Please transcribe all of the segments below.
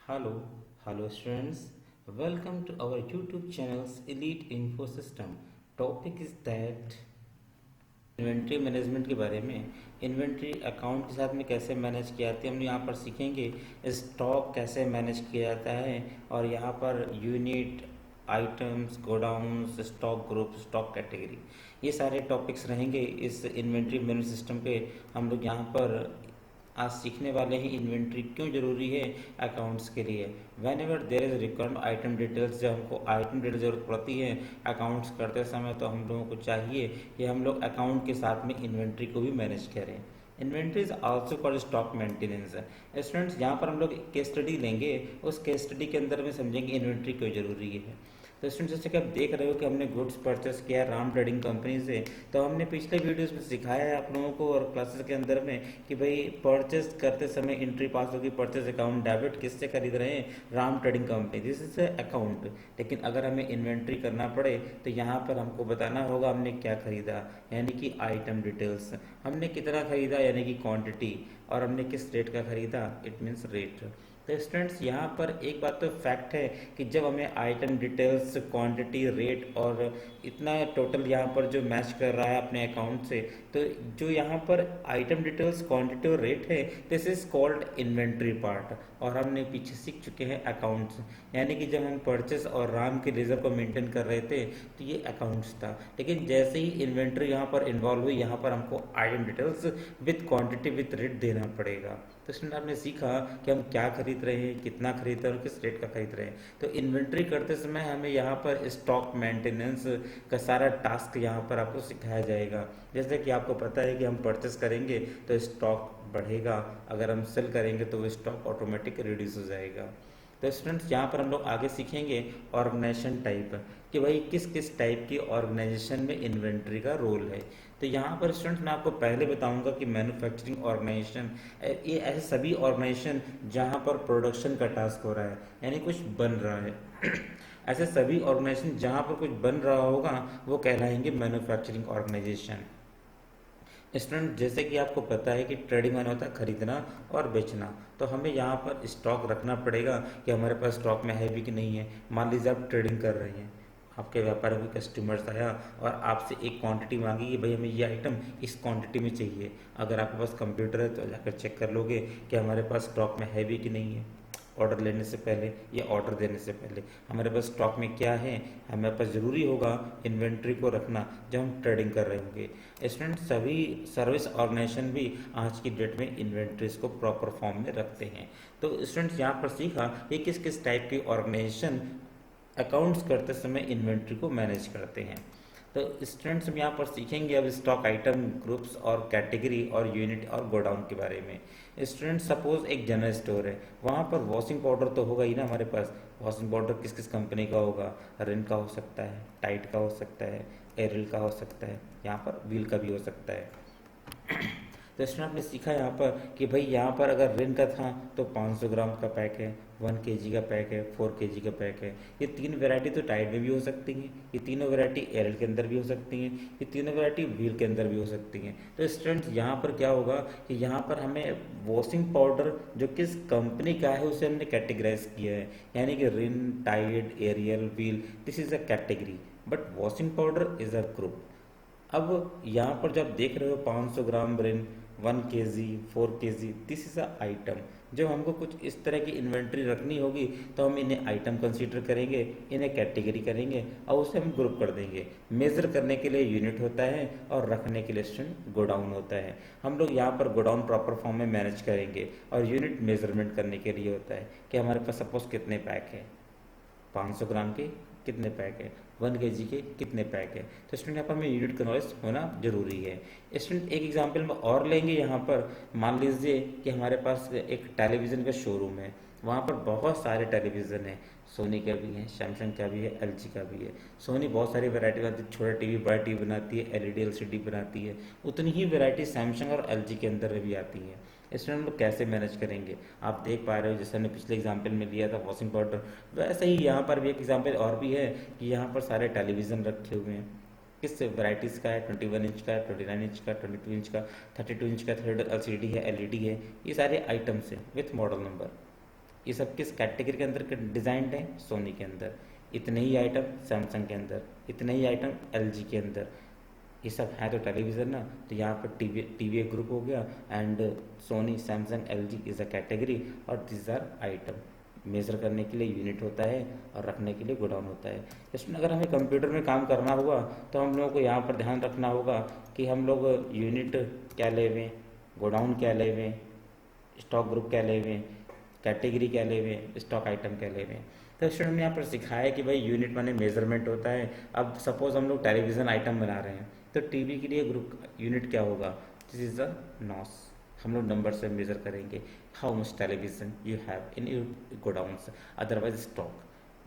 Hello, hello students. Welcome to our YouTube channel's Elite Info System. Topic is that inventory management के बारे में। Inventory account के साथ में कैसे मैनेज किया जाती है हम यहाँ पर सीखेंगे। स्टॉक कैसे मैनेज किया जाता है और यहाँ per unit, items, godowns, stock group, stock category, ये सारे टॉपिक्स रहेंगे इस इन्वेंट्री मैनेजमेंट सिस्टम पे। हम लोग यहाँ पर आज सीखने वाले हैं इन्वेंट्री क्यों जरूरी है अकाउंट्स के लिए। When ever there is required item details, जब हमको आइटम डिटेल जरूरत पड़ती है अकाउंट्स करते समय, तो हम लोगों को चाहिए कि हम लोग अकाउंट के साथ में इन्वेंट्री को भी मैनेज करें। Inventory is also called stock maintenance. Students, यहाँ पर हम लोग केस स्टडी लेंगे, उस केस स्टडी के अंदर में समझेंगे इन्वेंट्री क्यों जरूरी है। तो स्टूडेंट्स, जैसे कि आप देख रहे हो कि हमने गुड्स परचेस किया राम ट्रेडिंग कंपनी से, तो हमने पिछले वीडियोस में सिखाया है आप लोगों को और क्लासेस के अंदर में कि भाई परचेस करते समय एंट्री पास होगी, परचेस अकाउंट डेबिट किससे खरीद रहे हैं, Ram trading company, this is account. लेकिन अगर हमें इन्वेंट्री करना पड़े तो यहाँ पर हमको बताना होगा हमने क्या खरीदा, यानी कि आइटम डिटेल्स, हमने कितना खरीदा यानी कि क्वांटिटी, और हमने किस रेट का खरीदा, इट मीन्स रेट। तो स्टूडेंट्स, यहाँ पर एक बात तो फैक्ट है कि जब हमें आइटम डिटेल्स, क्वांटिटी, रेट और इतना टोटल यहाँ पर जो मैच कर रहा है अपने अकाउंट से, तो जो यहाँ पर आइटम डिटेल्स, क्वांटिटी और रेट है, this is called inventory part. और हमने पीछे सीख चुके हैं अकाउंट्स, यानी कि जब हम परचेस और राम के लेजर को मेंटेन कर रहे थे तो ये अकाउंट्स था। लेकिन जैसे ही इन्वेंट्री यहाँ पर इन्वॉल्व हुई, यहाँ पर हमको item details with quantity with rate देना पड़ेगा। तो इसमें आपने सीखा कि हम क्या खरीद रहे हैं, कितना खरीद रहे हैं और किस रेट का खरीद रहे हैं। तो इन्वेंट्री करते समय हमें यहाँ पर स्टॉक मेंटेनेंस का सारा टास्क यहाँ पर आपको सिखाया जाएगा। जैसे कि आपको पता है कि हम परचेस करेंगे तो स्टॉक बढ़ेगा, अगर हम सेल करेंगे तो वो स्टॉक ऑटोमेटिक रिड्यूस हो जाएगा। तो स्टूडेंट्स, यहाँ पर हम लोग आगे सीखेंगे ऑर्गेनाइजेशन टाइप, कि भाई किस किस टाइप की ऑर्गेनाइजेशन में इन्वेंट्री का रोल है। तो यहाँ पर स्टूडेंट्स मैं आपको पहले बताऊंगा कि मैन्युफैक्चरिंग ऑर्गेनाइजेशन, ये ऐसे सभी ऑर्गेनाइजेशन जहाँ पर प्रोडक्शन का टास्क हो रहा है, यानी कुछ बन रहा है ऐसे सभी ऑर्गेनाइजेशन जहाँ पर कुछ बन रहा होगा वो कहलाएंगे मैन्युफैक्चरिंग ऑर्गेनाइजेशन। स्टूडेंट, जैसे कि आपको पता है कि ट्रेडिंग माने होता है खरीदना और बेचना, तो हमें यहाँ पर स्टॉक रखना पड़ेगा कि हमारे पास स्टॉक में है भी कि नहीं है। मान लीजिए आप ट्रेडिंग कर रहे हैं, आपके व्यापार में कस्टमर्स आया और आपसे एक क्वांटिटी मांगी कि भाई हमें ये आइटम इस क्वांटिटी में चाहिए। अगर आपके पास कंप्यूटर है तो जाकर चेक कर लोगे कि हमारे पास स्टॉक में है भी कि नहीं है। ऑर्डर लेने से पहले या ऑर्डर देने से पहले हमारे पास स्टॉक में क्या है, हमारे पास ज़रूरी होगा इन्वेंट्री को रखना जब हम ट्रेडिंग कर रहे होंगे। स्टूडेंट, सभी सर्विस ऑर्गेनाइजेशन भी आज की डेट में इन्वेंट्रीज को प्रॉपर फॉर्म में रखते हैं। तो स्टूडेंट्स, यहाँ पर सीखा कि किस किस टाइप की ऑर्गेनाइजेशन अकाउंट्स करते समय इन्वेंट्री को मैनेज करते हैं। तो स्टूडेंट्स, हम यहाँ पर सीखेंगे अब स्टॉक आइटम ग्रुप्स और कैटेगरी और यूनिट और गोडाउन के बारे में। स्टूडेंट्स, सपोज एक जनरल स्टोर है, वहाँ पर वॉशिंग पाउडर तो होगा ही ना हमारे पास। वॉशिंग पाउडर किस किस कंपनी का होगा, रिन का हो सकता है, टाइड का हो सकता है, एरियल का हो सकता है, यहाँ पर व्हील का भी हो सकता है। तो स्टूडेंट, आपने सीखा यहाँ पर कि भाई यहाँ पर अगर रिन का था तो 500 ग्राम का पैक है, 1 kg का पैक है, 4 kg का पैक है। ये तीन वैरायटी तो टाइड में भी हो सकती हैं, ये तीनों वैरायटी एरल के अंदर भी हो सकती हैं, ये तीनों वैरायटी व्हील के अंदर भी हो सकती हैं। तो स्टूडेंट्स, यहाँ पर क्या होगा कि यहाँ पर हमें वॉशिंग पाउडर जो किस कंपनी का है उसे हमने कैटेगराइज किया है, यानी कि Rin, Tide, Ariel, Wheel, this is a category, but washing powder is a group. अब यहाँ पर जब देख रहे हो 500 gram Rin, 1 kg, 4 kg, this is a item. जब हमको कुछ इस तरह की इन्वेंट्री रखनी होगी तो हम इन्हें आइटम कंसीडर करेंगे, इन्हें कैटेगरी करेंगे और उसे हम ग्रुप कर देंगे। मेजर करने के लिए यूनिट होता है और रखने के लिए स्टूडेंट गोडाउन होता है। हम लोग यहाँ पर गोडाउन प्रॉपर फॉर्म में मैनेज करेंगे और यूनिट मेजरमेंट करने के लिए होता है कि हमारे पास सपोज कितने पैक है, 500 ग्राम के कितने पैक है, 1 kg के कितने पैक है। तो स्टूडेंट, यहाँ पर हमें यूनिट का नॉलेज होना जरूरी है। स्टूडेंट, एक एग्जांपल में और लेंगे। यहाँ पर मान लीजिए कि हमारे पास एक टेलीविज़न का शोरूम है, वहाँ पर बहुत सारे टेलीविज़न हैं, सोनी का भी है, सैमसंग का भी है, एलजी का भी है। सोनी बहुत सारी वैरायटी बनाती है, छोटा टीवी, बड़ा टीवी बनाती है, एलईडी एलसीडी बनाती है, उतनी ही वैरायटी सैमसंग और एलजी के अंदर भी आती है। इसमें हम लोग कैसे मैनेज करेंगे, आप देख पा रहे हो जैसे हमने पिछले एग्जाम्पल में लिया था वॉशिंग पाउडर, वैसे ही यहाँ पर भी एक एग्जाम्पल और भी है कि यहाँ पर सारे टेलीविज़न रखे हुए हैं। किस वैराइटीज़ का है, 21 इंच का है, 29 इंच का, 22 इंच का, 32 इंच का, 32 एलसीडी है, एलईडी है, ये सारे आइटम्स हैं विथ मॉडल नंबर। ये सब किस कैटेगरी के अंदर डिजाइंड है? सोनी के अंदर। इतने ही आइटम सैमसंग के अंदर, इतने ही आइटम एलजी के अंदर। ये सब है तो टेलीविज़न ना, तो यहाँ पर टीवी ग्रुप हो गया, and Soni Samsung LG is a category, और दिस आर आइटम। मेज़र करने के लिए यूनिट होता है और रखने के लिए गोडाउन होता है। इसमें अगर हमें कंप्यूटर में काम करना हुआ तो हम लोगों को यहाँ पर ध्यान रखना होगा कि हम लोग यूनिट क्या ले हुए, गोडाउन क्या ले हुए, स्टॉक ग्रुप क्या ले हुए, कैटेगरी क्या ले हुए, स्टॉक आइटम क्या ले हुए। तो स्टूडेंट ने यहाँ पर सिखाया कि भाई यूनिट माने मेजरमेंट होता है। अब सपोज हम लोग टेलीविज़न आइटम बना रहे हैं, तो टीवी के लिए ग्रुप यूनिट क्या होगा? दिस इज द नॉस। हम लोग नंबर से मेजर करेंगे how much television you have in your godowns, otherwise stock.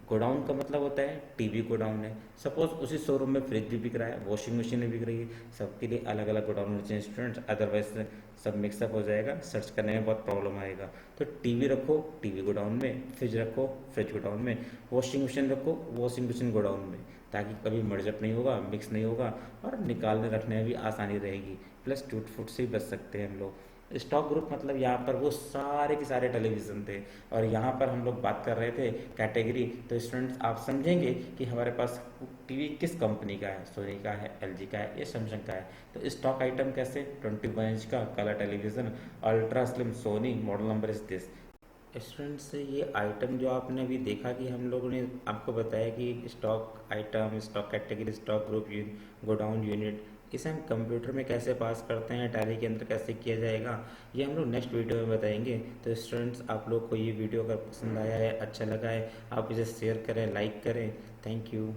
Godown का मतलब होता है टीवी गोडाउन है। सपोज उसी शोरूम में फ्रिज भी बिक रहा है, वॉशिंग मशीन भी बिक रही है, सबके लिए अलग अलग गोडाउन होने चाहिए स्टूडेंट्स, अदरवाइज सब मिक्सअप हो जाएगा, सर्च करने में बहुत प्रॉब्लम आएगा। तो टीवी रखो टीवी गोडाउन में, फ्रिज रखो फ्रिज गोडाउन में, वॉशिंग मशीन रखो वॉशिंग मशीन गोडाउन में, ताकि कभी मर्जप नहीं होगा, मिक्स नहीं होगा, और निकालने रखने में भी आसानी रहेगी। प्लस टूट फूट से भी बच सकते हैं हम लोग। स्टॉक ग्रुप मतलब यहाँ पर वो सारे के सारे टेलीविज़न थे, और यहाँ पर हम लोग बात कर रहे थे कैटेगरी। तो स्टूडेंट्स आप समझेंगे कि हमारे पास टीवी किस कंपनी का है, सोनी का है, एलजी का है या सैमसंग का है। तो स्टॉक आइटम कैसे? 21 इंच का colour television, ultra slim Sony, model number is this. Students ये आइटम जो आपने अभी देखा कि हम लोगों ने आपको बताया कि stock item, stock category, stock group, godown unit, इसे हम कंप्यूटर में कैसे पास करते हैं, टैली के अंदर कैसे किया जाएगा, ये हम लोग नेक्स्ट वीडियो में बताएंगे। तो स्टूडेंट्स आप लोग को ये वीडियो अगर पसंद आया है, अच्छा लगा है, आप इसे शेयर करें, लाइक करें। Thank you.